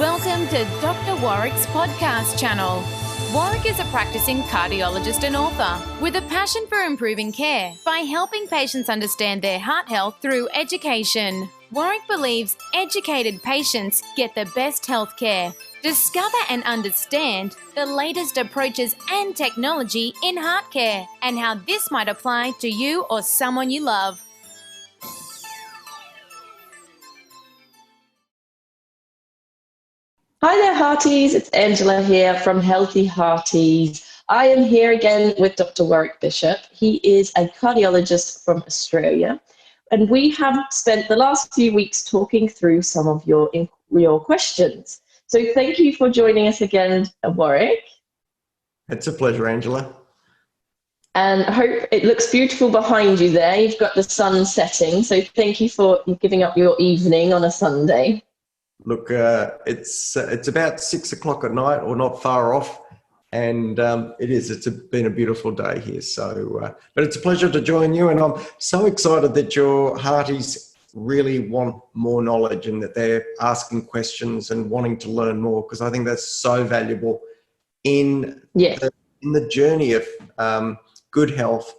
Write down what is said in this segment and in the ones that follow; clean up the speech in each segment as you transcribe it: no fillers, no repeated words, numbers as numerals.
Welcome to Doctor Warrick's podcast channel. Warrick is a practising cardiologist and author with a passion for improving care by helping patients understand their heart health through education. Warrick believes educated patients get the best health care. Discover and understand the latest approaches and technology in heart care and how this might apply to you or someone you love. Hi there, Hearties. It's Angela here from Healthy Hearties. I am here again with Doctor Warrick Bishop. He is a cardiologist from Australia, and we have spent the last few weeks talking through some of your questions. So thank you for joining us again, Warrick. It's a pleasure, Angela. And I hope it looks beautiful behind you there. You've got the sun setting, so thank you for giving up your evening on a Sunday. Look, it's about 6 o'clock at night, or not far off, and it's been a beautiful day here. So, but it's a pleasure to join you, and I'm so excited that your Hearties really want more knowledge and that they're asking questions and wanting to learn more, because I think that's so valuable in the journey of good health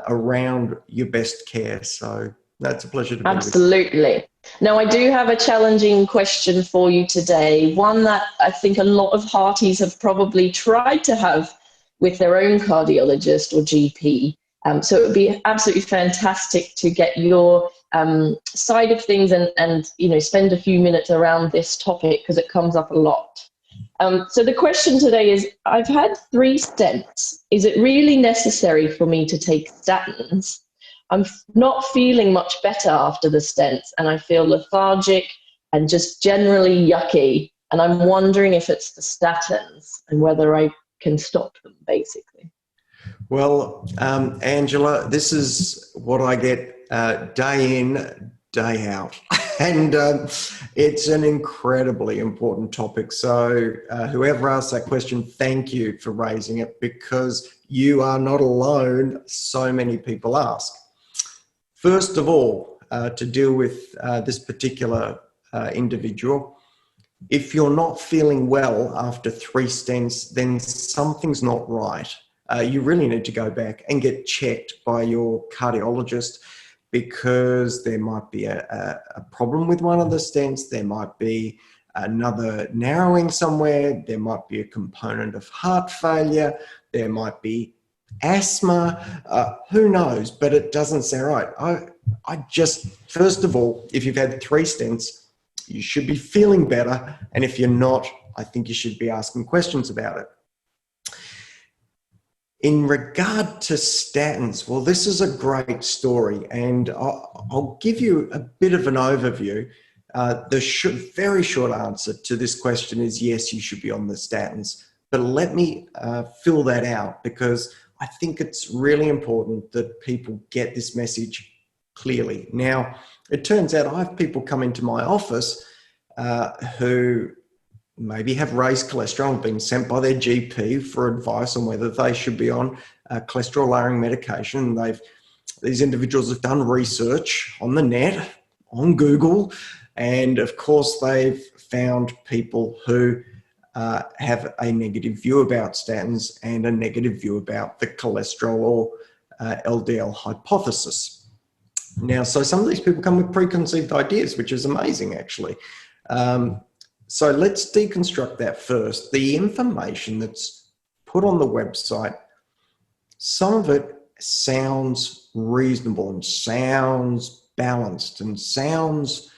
around your best care. So that's a pleasure to be with you. Absolutely. Now, I do have a challenging question for you today, one that I think a lot of Hearties have probably tried to have with their own cardiologist or GP. So it would be absolutely fantastic to get your side of things and spend a few minutes around this topic, because it comes up a lot. So the question today is, I've had 3 stents. Is it really necessary for me to take statins? I'm not feeling much better after the stents, and I feel lethargic and just generally yucky. And I'm wondering if it's the statins and whether I can stop them, basically. Well, Angela, this is what I get day in, day out. And it's an incredibly important topic. So whoever asked that question, thank you for raising it, because you are not alone. So many people ask. First of all, to deal with this particular individual, if you're not feeling well after 3 stents, then something's not right. You really need to go back and get checked by your cardiologist, because there might be a problem with one of the stents. There might be another narrowing somewhere. There might be a component of heart failure. There might be asthma, who knows, but it doesn't sound right. I just, first of all, if you've had 3 stents, you should be feeling better. And if you're not, I think you should be asking questions about it. In regard to statins, well, this is a great story, and I'll give you a bit of an overview. The very short answer to this question is yes, you should be on the statins. But let me fill that out, because I think it's really important that people get this message clearly. Now, it turns out I have people come into my office who maybe have raised cholesterol and been sent by their GP for advice on whether they should be on cholesterol-lowering medication. These individuals have done research on the net, on Google, and of course they've found people who have a negative view about statins and a negative view about the cholesterol or LDL hypothesis. Now, so some of these people come with preconceived ideas, which is amazing, actually. So let's deconstruct that first. The information that's put on the website, some of it sounds reasonable and sounds balanced and sounds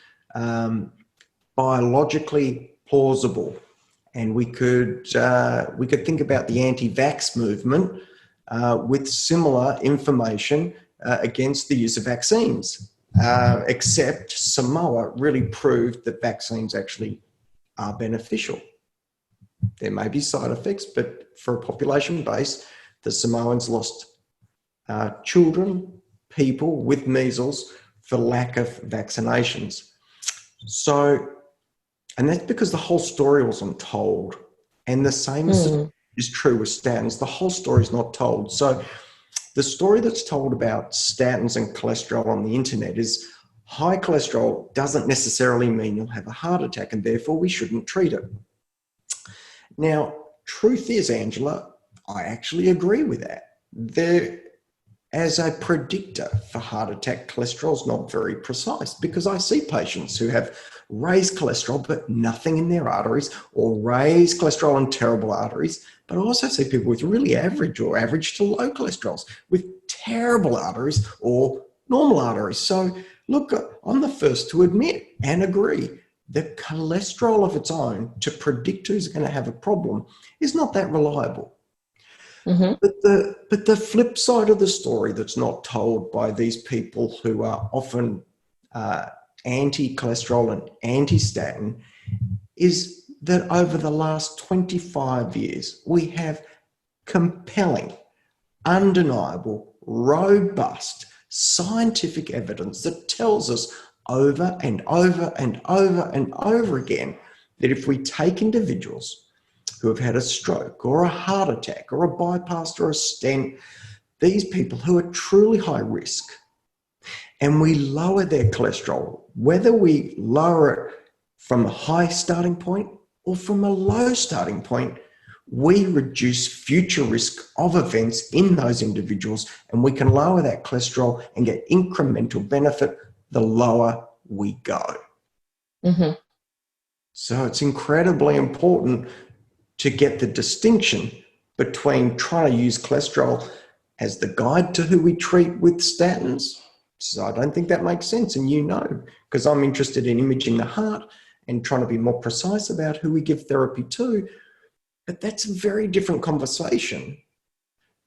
biologically plausible. And we could think about the anti-vax movement with similar information against the use of vaccines, except Samoa really proved that vaccines actually are beneficial. There may be side effects, but for a population base, the Samoans lost children, people with measles for lack of vaccinations. So, and that's because the whole story wasn't told. And the same is true with statins. The whole story is not told. So the story that's told about statins and cholesterol on the internet is high cholesterol doesn't necessarily mean you'll have a heart attack, and therefore we shouldn't treat it. Now, truth is, Angela, I actually agree with that. As a predictor for heart attack, cholesterol is not very precise, because I see patients who have raised cholesterol but nothing in their arteries, or raised cholesterol and terrible arteries. But I also see people with really average or average to low cholesterols with terrible arteries or normal arteries. So look, I'm the first to admit and agree that cholesterol of its own to predict who's going to have a problem is not that reliable. Mm-hmm. But the flip side of the story that's not told by these people who are often anti-cholesterol and anti-statin is that over the last 25 years, we have compelling, undeniable, robust scientific evidence that tells us over and over and over and over again that if we take individuals who have had a stroke or a heart attack or a bypass or a stent, these people who are truly high risk, and we lower their cholesterol, whether we lower it from a high starting point or from a low starting point, we reduce future risk of events in those individuals, and we can lower that cholesterol and get incremental benefit the lower we go. Mm-hmm. So it's incredibly important to get the distinction between trying to use cholesterol as the guide to who we treat with statins. So I don't think that makes sense, and because I'm interested in imaging the heart and trying to be more precise about who we give therapy to. But that's a very different conversation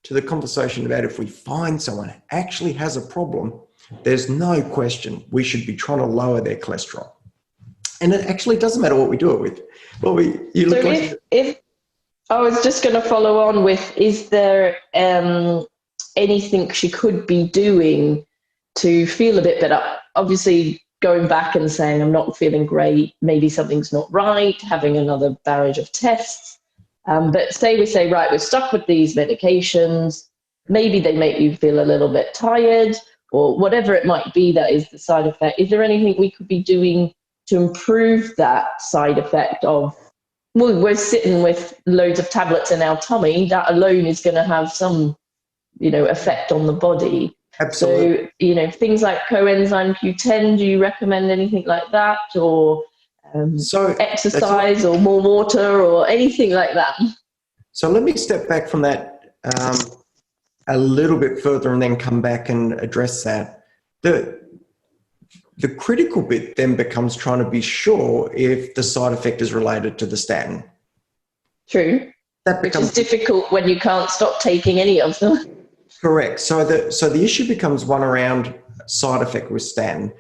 to the conversation about if we find someone actually has a problem, there's no question we should be trying to lower their cholesterol. And it actually doesn't matter what we do it with. If I was just going to follow on with, is there anything she could be doing to feel a bit better? Obviously, going back and saying, I'm not feeling great, maybe something's not right, having another barrage of tests. But say we say, right, we're stuck with these medications, maybe they make you feel a little bit tired, or whatever it might be that is the side effect. Is there anything we could be doing to improve that side effect of, well, we're sitting with loads of tablets in our tummy, that alone is going to have some, effect on the body. Absolutely. So, things like coenzyme Q10, do you recommend anything like that? Or exercise or more water or anything like that? So let me step back from that a little bit further and then come back and address that. The critical bit then becomes trying to be sure if the side effect is related to the statin. True. Which is difficult when you can't stop taking any of them. Correct. So the issue becomes one around side effect with statin.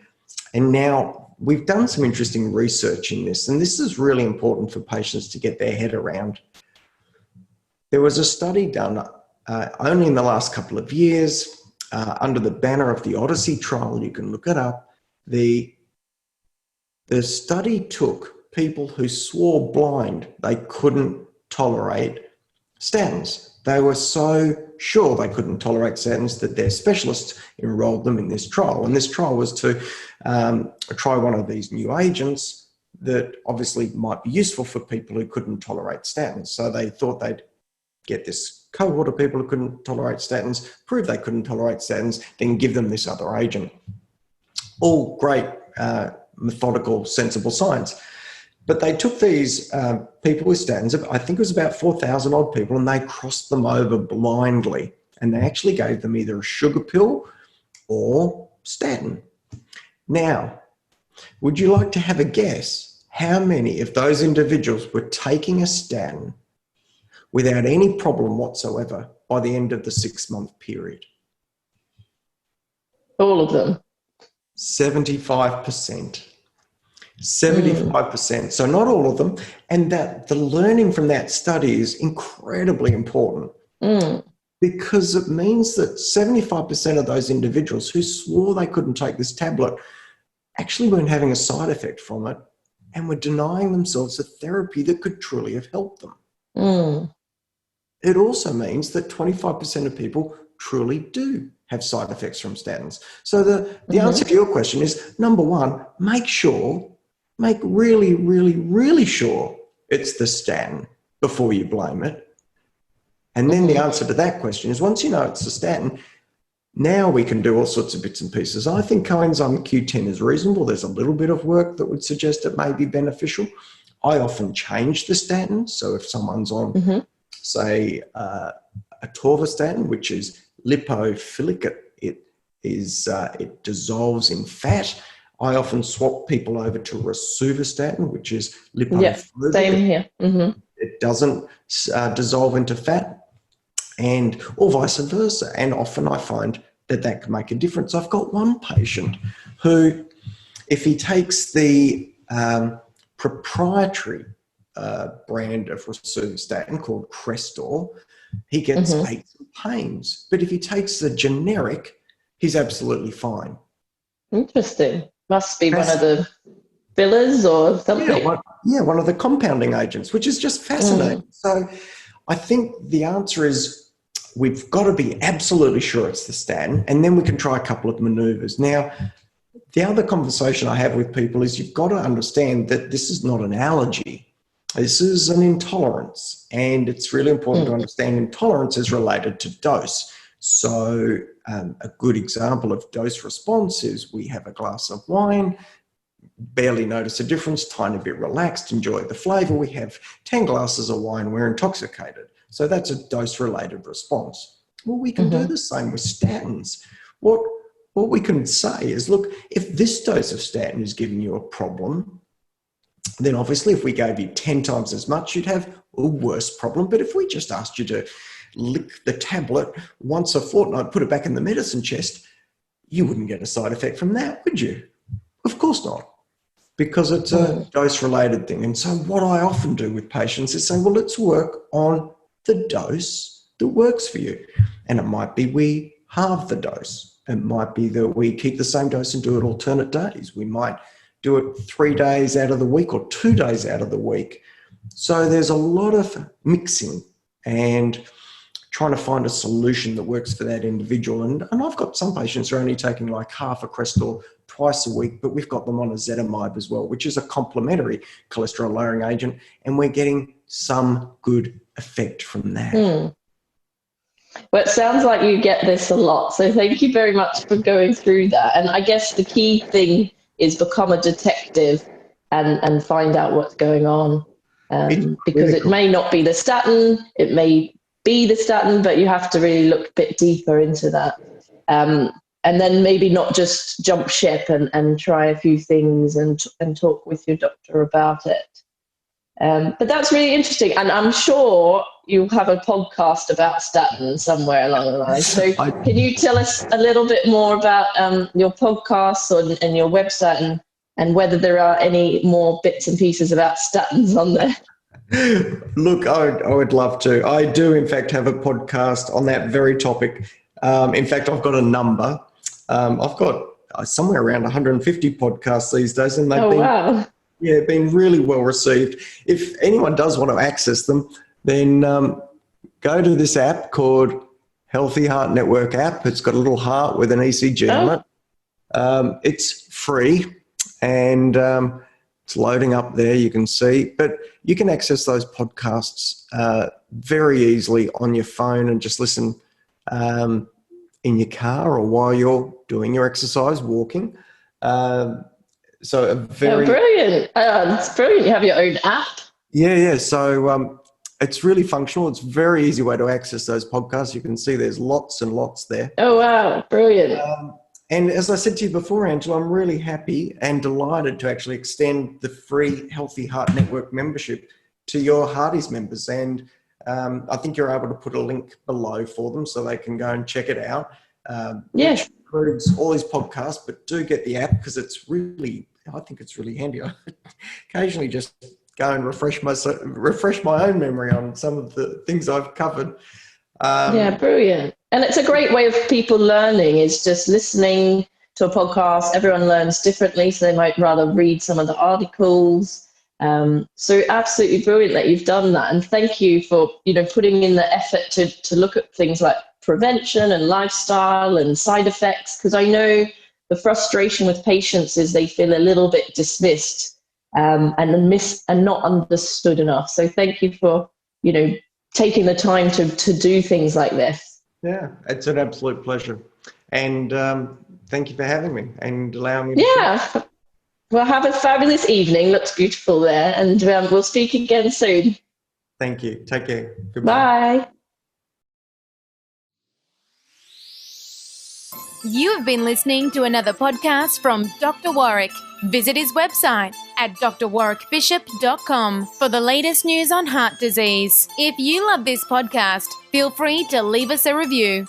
And now we've done some interesting research in this, and this is really important for patients to get their head around. There was a study done only in the last couple of years under the banner of the Odyssey trial. You can look it up. The study took people who swore blind they couldn't tolerate statins. They were so sure they couldn't tolerate statins that their specialists enrolled them in this trial. And this trial was to try one of these new agents that obviously might be useful for people who couldn't tolerate statins. So they thought they'd get this cohort of people who couldn't tolerate statins, prove they couldn't tolerate statins, then give them this other agent. All great, methodical, sensible science. But they took these people with statins, I think it was about 4,000 odd people, and they crossed them over blindly. And they actually gave them either a sugar pill or statin. Now, would you like to have a guess how many of those individuals were taking a statin without any problem whatsoever by the end of the 6-month period? All of them. 75%. 75%. So not all of them. And that the learning from that study is incredibly important because it means that 75% of those individuals who swore they couldn't take this tablet actually weren't having a side effect from it and were denying themselves a therapy that could truly have helped them. It also means that 25% of people truly do have side effects from statins. So the answer to your question is, number one, make really, really, really sure it's the statin before you blame it. And then the answer to that question is, once you know it's the statin, now we can do all sorts of bits and pieces. I think coenzyme Q10 is reasonable. There's a little bit of work that would suggest it may be beneficial. I often change the statin. So if someone's on, say, atorvastatin, which is lipophilic, it dissolves in fat. I often swap people over to rosuvastatin, which is lipophilic. Same here. It doesn't dissolve into fat, or vice versa. And often I find that can make a difference. I've got one patient who, if he takes the proprietary brand of rosuvastatin called Crestor, he gets aches and pains. But if he takes the generic, he's absolutely fine. Interesting. Must be one of the fillers or something. One of the compounding agents, which is just fascinating. So I think the answer is we've got to be absolutely sure it's the statin, and then we can try a couple of maneuvers. Now, the other conversation I have with people is you've got to understand that this is not an allergy. This is an intolerance, and it's really important to understand intolerance is related to dose. So a good example of dose response is we have a glass of wine, barely notice a difference, tiny bit relaxed, enjoy the flavour. We have 10 glasses of wine, we're intoxicated. So that's a dose-related response. Well, we can do the same with statins. What we can say is, look, if this dose of statin is giving you a problem, then obviously if we gave you 10 times as much, you'd have a worse problem. But if we just asked you to lick the tablet once a fortnight, put it back in the medicine chest, you wouldn't get a side effect from that, would you? Of course not, because it's a dose-related thing. And so what I often do with patients is say, well, let's work on the dose that works for you. And it might be we halve the dose. It might be that we keep the same dose and do it alternate days. We might do it 3 days out of the week or 2 days out of the week. So there's a lot of mixing and trying to find a solution that works for that individual. And I've got some patients who are only taking like half a Crestor twice a week, but we've got them on ezetimibe as well, which is a complementary cholesterol lowering agent, and we're getting some good effect from that. Well, it sounds like you get this a lot, so thank you very much for going through that. And I guess the key thing is become a detective and find out what's going on, because it may not be the statin, it may be the statin, but you have to really look a bit deeper into that. And then maybe not just jump ship and try a few things and talk with your doctor about it. But that's really interesting. And I'm sure you'll have a podcast about statins somewhere along the line. So can you tell us a little bit more about your podcast and your website and whether there are any more bits and pieces about statins on there? Look, I would love to. I do, in fact, have a podcast on that very topic. In fact, I've got a number. I've got somewhere around 150 podcasts these days, and they've been really well received. If anyone does want to access them, then go to this app called Healthy Heart Network app. It's got a little heart with an ECG on it. It's free, and it's loading up there, you can see. But you can access those podcasts very easily on your phone and just listen in your car or while you're doing your exercise, walking. So brilliant. It's brilliant. You have your own app. Yeah. So it's really functional. It's a very easy way to access those podcasts. You can see there's lots and lots there. Oh, wow. Brilliant. And as I said to you before, Angela, I'm really happy and delighted to actually extend the free Healthy Heart Network membership to your Hearties members. And I think you're able to put a link below for them so they can go and check it out. Which includes all these podcasts, but do get the app because I think it's really handy. I occasionally just go and refresh my own memory on some of the things I've covered. Brilliant. And it's a great way of people learning, is just listening to a podcast. Everyone learns differently, so they might rather read some of the articles. So absolutely brilliant that you've done that. And thank you for, putting in the effort to look at things like prevention and lifestyle and side effects? Because I know the frustration with patients is they feel a little bit dismissed and not understood enough. So thank you for, taking the time to do things like this. Yeah, it's an absolute pleasure. And thank you for having me and allowing me to share. Well, have a fabulous evening. Looks beautiful there. And we'll speak again soon. Thank you. Take care. Goodbye. Bye. You have been listening to another podcast from Dr. Warrick. Visit his website at drwarrickbishop.com for the latest news on heart disease. If you love this podcast, feel free to leave us a review.